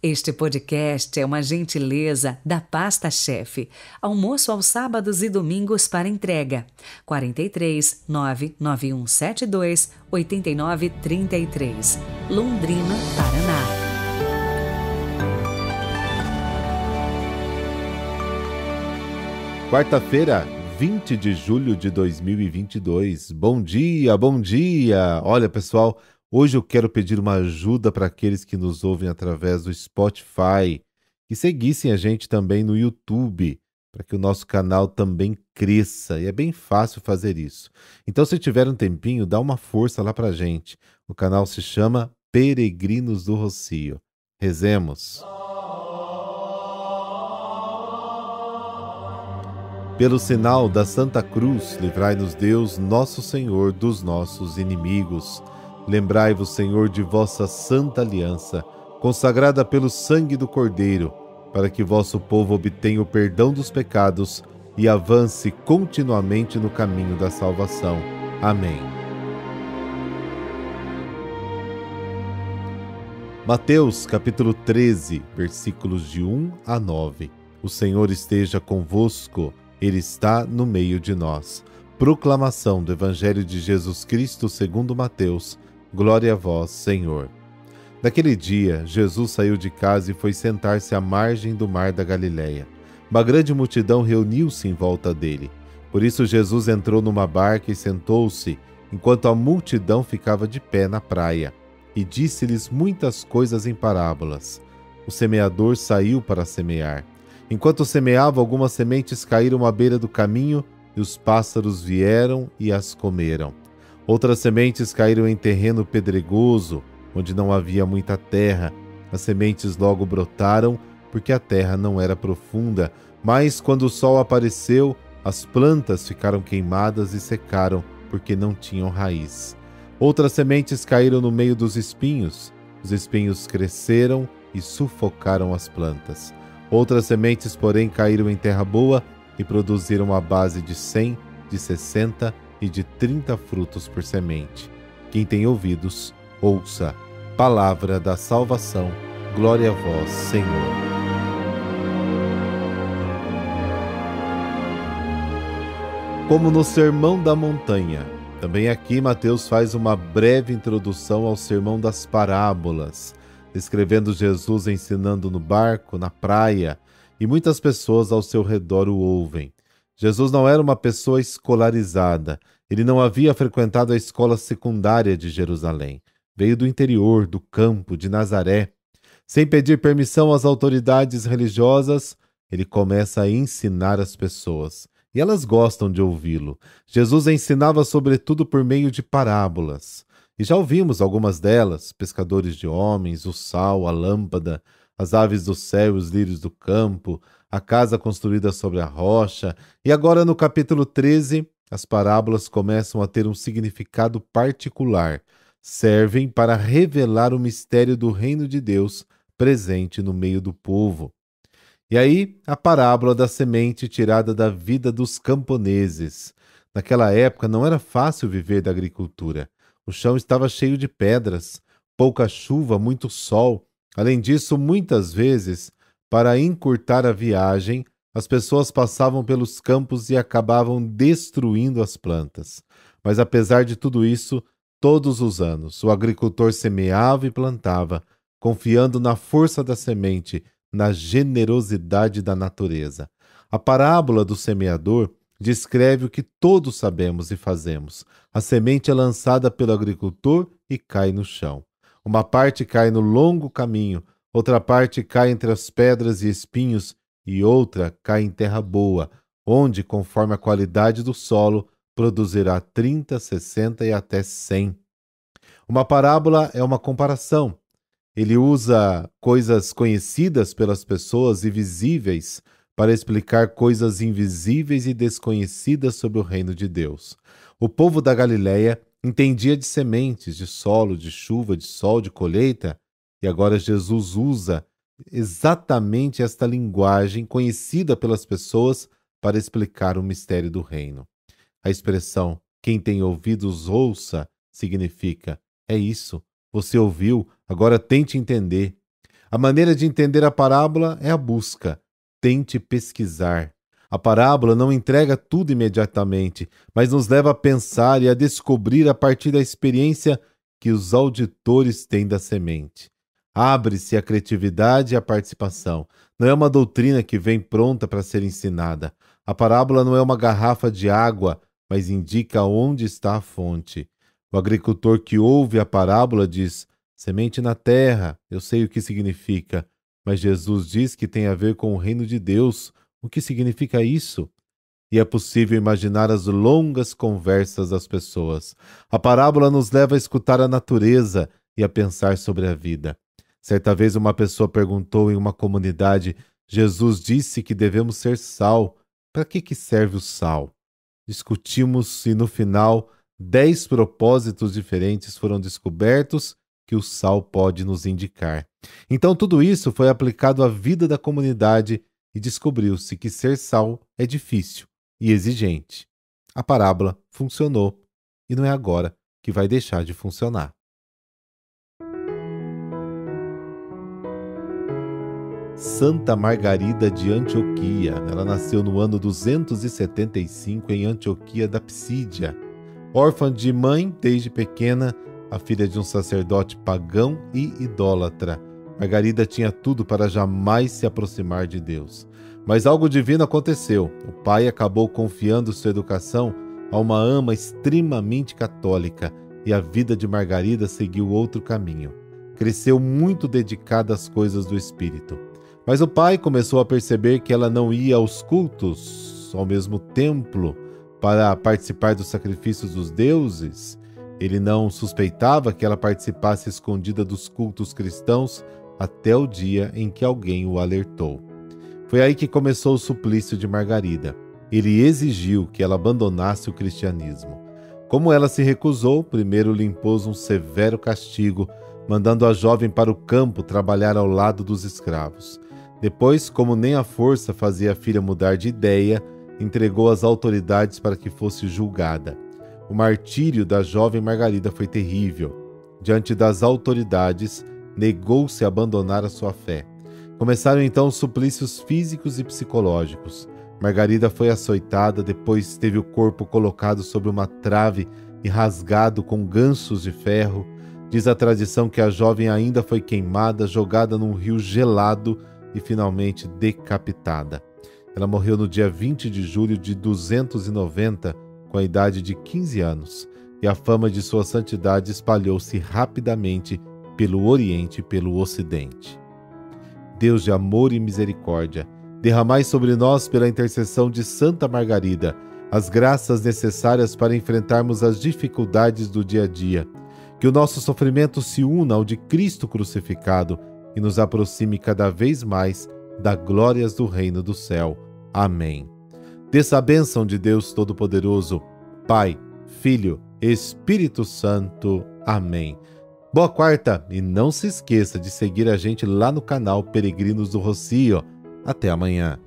Este podcast é uma gentileza da Pasta Chefe. Almoço aos sábados e domingos para entrega. 43 99172 8933, Londrina, Paraná. Quarta-feira, 20 de julho de 2022. Bom dia, bom dia! Olha, pessoal, hoje eu quero pedir uma ajuda para aqueles que nos ouvem através do Spotify, que seguissem a gente também no YouTube, para que o nosso canal também cresça. E é bem fácil fazer isso. Então, se tiver um tempinho, dá uma força lá para a gente. O canal se chama Peregrinos do Rocio. Rezemos. Pelo sinal da Santa Cruz, livrai-nos Deus, nosso Senhor, dos nossos inimigos. Lembrai-vos, Senhor, de vossa santa aliança, consagrada pelo sangue do Cordeiro, para que vosso povo obtenha o perdão dos pecados e avance continuamente no caminho da salvação. Amém. Mateus, capítulo 13, versículos de 1 a 9. O Senhor esteja convosco. Ele está no meio de nós. Proclamação do Evangelho de Jesus Cristo segundo Mateus. Glória a vós, Senhor. Naquele dia, Jesus saiu de casa e foi sentar-se à margem do mar da Galileia. Uma grande multidão reuniu-se em volta dele. Por isso Jesus entrou numa barca e sentou-se, enquanto a multidão ficava de pé na praia. E disse-lhes muitas coisas em parábolas. O semeador saiu para semear. Enquanto semeava, algumas sementes caíram à beira do caminho e os pássaros vieram e as comeram. Outras sementes caíram em terreno pedregoso, onde não havia muita terra. As sementes logo brotaram, porque a terra não era profunda, mas quando o sol apareceu, as plantas ficaram queimadas e secaram, porque não tinham raiz. Outras sementes caíram no meio dos espinhos. Os espinhos cresceram e sufocaram as plantas. Outras sementes, porém, caíram em terra boa e produziram a base de 100, de 60 e de 30 frutos por semente. Quem tem ouvidos, ouça. Palavra da salvação. Glória a vós, Senhor. Como no Sermão da Montanha, também aqui Mateus faz uma breve introdução ao Sermão das Parábolas, descrevendo Jesus ensinando no barco, na praia, e muitas pessoas ao seu redor o ouvem. Jesus não era uma pessoa escolarizada, ele não havia frequentado a escola secundária de Jerusalém. Veio do interior, do campo, de Nazaré. Sem pedir permissão às autoridades religiosas, ele começa a ensinar as pessoas. E elas gostam de ouvi-lo. Jesus ensinava sobretudo por meio de parábolas. E já ouvimos algumas delas: pescadores de homens, o sal, a lâmpada, as aves do céu e os lírios do campo, a casa construída sobre a rocha. E agora no capítulo 13, as parábolas começam a ter um significado particular. Servem para revelar o mistério do reino de Deus presente no meio do povo. E aí, a parábola da semente tirada da vida dos camponeses. Naquela época não era fácil viver da agricultura. O chão estava cheio de pedras, pouca chuva, muito sol. Além disso, muitas vezes, para encurtar a viagem, as pessoas passavam pelos campos e acabavam destruindo as plantas. Mas apesar de tudo isso, todos os anos, o agricultor semeava e plantava, confiando na força da semente, na generosidade da natureza. A parábola do semeador descreve o que todos sabemos e fazemos. A semente é lançada pelo agricultor e cai no chão. Uma parte cai no longo caminho, outra parte cai entre as pedras e espinhos e outra cai em terra boa, onde, conforme a qualidade do solo, produzirá 30, 60 e até 100. Uma parábola é uma comparação. Ele usa coisas conhecidas pelas pessoas e visíveis para explicar coisas invisíveis e desconhecidas sobre o reino de Deus. O povo da Galileia entendia de sementes, de solo, de chuva, de sol, de colheita, e agora Jesus usa exatamente esta linguagem conhecida pelas pessoas para explicar o mistério do reino. A expressão "quem tem ouvidos ouça" significa: é isso, você ouviu, agora tente entender. A maneira de entender a parábola é a busca. Tente pesquisar. A parábola não entrega tudo imediatamente, mas nos leva a pensar e a descobrir a partir da experiência que os auditores têm da semente. Abre-se a criatividade e a participação. Não é uma doutrina que vem pronta para ser ensinada. A parábola não é uma garrafa de água, mas indica onde está a fonte. O agricultor que ouve a parábola diz: semente na terra, eu sei o que significa, mas Jesus diz que tem a ver com o reino de Deus. O que significa isso? E é possível imaginar as longas conversas das pessoas. A parábola nos leva a escutar a natureza e a pensar sobre a vida. Certa vez uma pessoa perguntou em uma comunidade: Jesus disse que devemos ser sal. Para que serve o sal? Discutimos e no final 10 propósitos diferentes foram descobertos que o sal pode nos indicar. Então tudo isso foi aplicado à vida da comunidade e descobriu-se que ser sal é difícil e exigente. A parábola funcionou e não é agora que vai deixar de funcionar. Santa Margarida de Antioquia. Ela nasceu no ano 275 em Antioquia da Psídia. Órfã de mãe desde pequena, a filha de um sacerdote pagão e idólatra, Margarida tinha tudo para jamais se aproximar de Deus. Mas algo divino aconteceu. O pai acabou confiando sua educação a uma ama extremamente católica e a vida de Margarida seguiu outro caminho. Cresceu muito dedicada às coisas do espírito. Mas o pai começou a perceber que ela não ia aos cultos, ao mesmo templo, para participar dos sacrifícios dos deuses. Ele não suspeitava que ela participasse escondida dos cultos cristãos até o dia em que alguém o alertou. Foi aí que começou o suplício de Margarida. Ele exigiu que ela abandonasse o cristianismo. Como ela se recusou, primeiro lhe impôs um severo castigo, mandando a jovem para o campo trabalhar ao lado dos escravos. Depois, como nem a força fazia a filha mudar de ideia, entregou às autoridades para que fosse julgada. O martírio da jovem Margarida foi terrível. Diante das autoridades, negou-se a abandonar a sua fé. Começaram então os suplícios físicos e psicológicos. Margarida foi açoitada, depois teve o corpo colocado sobre uma trave e rasgado com ganchos de ferro. Diz a tradição que a jovem ainda foi queimada, jogada num rio gelado e finalmente decapitada. Ela morreu no dia 20 de julho de 290, com a idade de 15 anos, e a fama de sua santidade espalhou-se rapidamente pelo Oriente e pelo Ocidente. Deus de amor e misericórdia, derramai sobre nós, pela intercessão de Santa Margarida, as graças necessárias para enfrentarmos as dificuldades do dia a dia. Que o nosso sofrimento se una ao de Cristo crucificado e nos aproxime cada vez mais das glórias do reino do céu. Amém. Desça a bênção de Deus Todo-Poderoso, Pai, Filho, Espírito Santo. Amém. Boa quarta e não se esqueça de seguir a gente lá no canal Peregrinos do Rossio. Até amanhã.